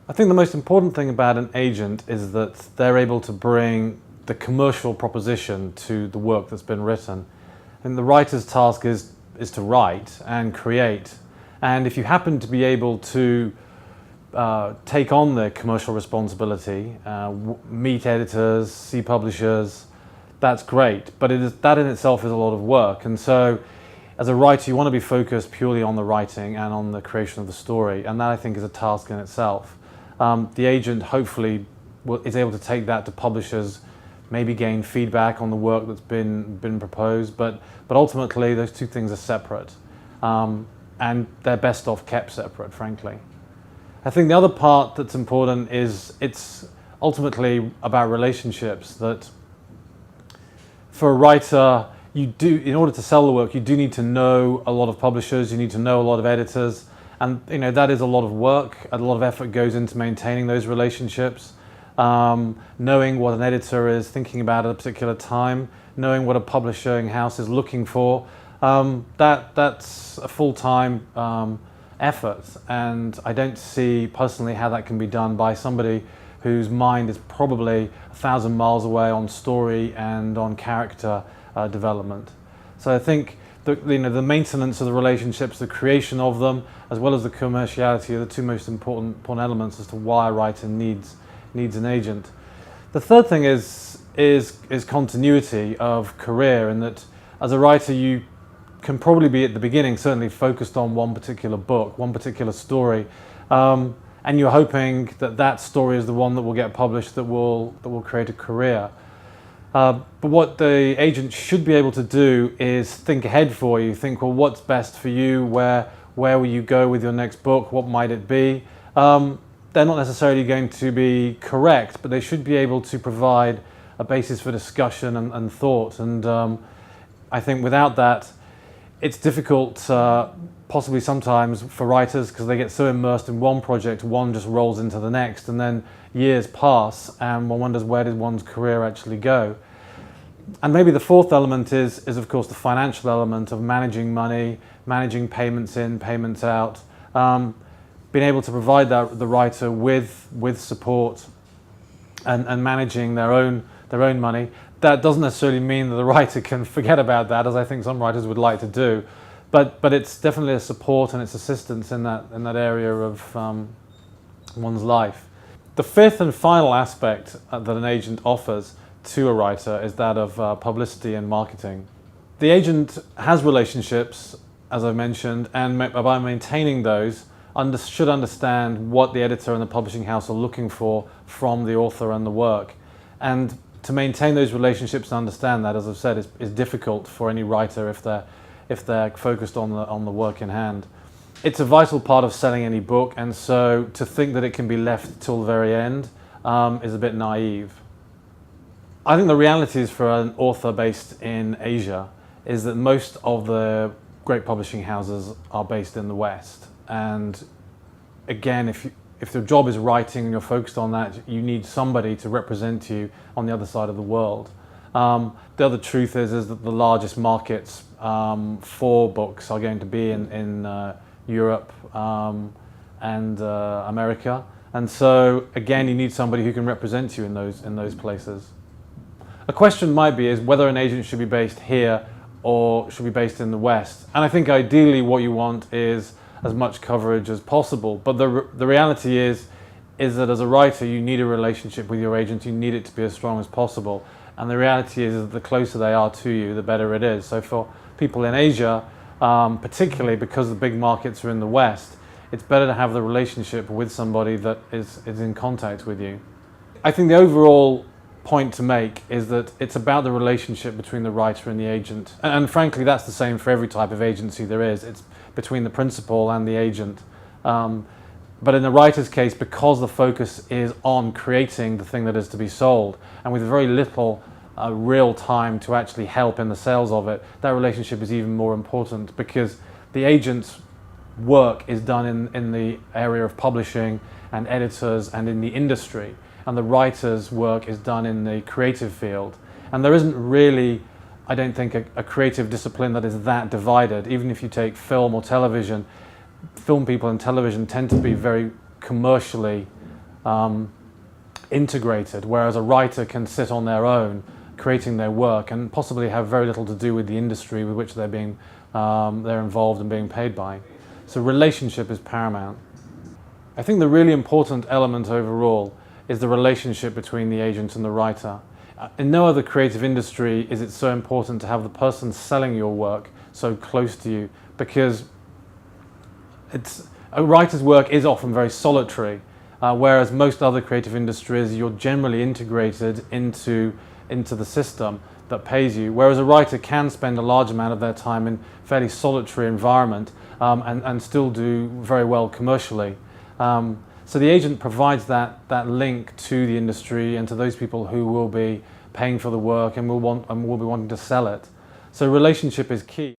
I think the most important thing about an agent is that they're able to bring the commercial proposition to the work that's been written. And the writer's task is to write and create. And if you happen to be able to take on the commercial responsibility, meet editors, see publishers, that's great. But that in itself is a lot of work. And so as a writer, you want to be focused purely on the writing and on the creation of the story. And that, I think, is a task in itself. The agent hopefully is able to take that to publishers, maybe gain feedback on the work that's been proposed, but ultimately those two things are separate, and they're best off kept separate, frankly. I think the other part that's important is it's ultimately about relationships. That for a writer, in order to sell the work, you do need to know a lot of publishers, you need to know a lot of editors, and that is a lot of work. A lot of effort goes into maintaining those relationships. Knowing what an editor is thinking about at a particular time, knowing what a publishing house is looking for, that's a full-time effort, and I don't see personally how that can be done by somebody whose mind is probably 1,000 miles away on story and on character development. So I think the maintenance of the relationships, the creation of them, as well as the commerciality are the two most important elements as to why a writer needs an agent. The third thing is continuity of career, in that as a writer you can probably be at the beginning certainly focused on one particular book, one particular story, and you're hoping that story is the one that will get published, that will create a career. But what the agent should be able to do is think ahead for you, think, well, what's best for you, where will you go with your next book, what might it be? They're not necessarily going to be correct, but they should be able to provide a basis for discussion and thought. And I think without that, it's difficult, possibly sometimes, for writers, because they get so immersed in one project, one just rolls into the next, and then years pass, and one wonders, where did one's career actually go? And maybe the fourth element is of course the financial element of managing money, managing payments in, payments out, being able to provide the writer with support and managing their own money. That doesn't necessarily mean that the writer can forget about that, as I think some writers would like to do, but it's definitely a support and it's assistance in that area of one's life. The fifth and final aspect that an agent offers to a writer is that of publicity and marketing. The agent has relationships, as I mentioned, and by maintaining those, should understand what the editor and the publishing house are looking for from the author and the work. And to maintain those relationships and understand that, as I've said, is difficult for any writer if they're focused on the work in hand. It's a vital part of selling any book, and so to think that it can be left till the very end is a bit naive. I think the realities for an author based in Asia is that most of the great publishing houses are based in the West. And again, if the job is writing and you're focused on that, you need somebody to represent you on the other side of the world. The other truth is that the largest markets for books are going to be in Europe and America, and so again you need somebody who can represent you in those places. A question might be is whether an agent should be based here or should be based in the West, and I think ideally what you want is as much coverage as possible, but the reality is that as a writer you need a relationship with your agent, you need it to be as strong as possible, and the reality is that the closer they are to you, the better it is. So for people in Asia, particularly because the big markets are in the West, it's better to have the relationship with somebody that is in contact with you. I think the overall point to make is that it's about the relationship between the writer and the agent, and frankly that's the same for every type of agency there is. It's between the principal and the agent, but in the writer's case, because the focus is on creating the thing that is to be sold, and with very little real time to actually help in the sales of it, that relationship is even more important, because the agent's work is done in the area of publishing and editors and in the industry, and the writer's work is done in the creative field. And there isn't really, I don't think, a creative discipline that is that divided. Even if you take film or television, film people and television tend to be very commercially integrated, whereas a writer can sit on their own, creating their work, and possibly have very little to do with the industry with which they're involved and being paid by. So relationship is paramount. I think the really important element overall is the relationship between the agent and the writer. In no other creative industry is it so important to have the person selling your work so close to you, because a writer's work is often very solitary, whereas most other creative industries you're generally integrated into the system that pays you, whereas a writer can spend a large amount of their time in a fairly solitary environment and still do very well commercially. So the agent provides that link to the industry and to those people who will be paying for the work and will be wanting to sell it. So relationship is key.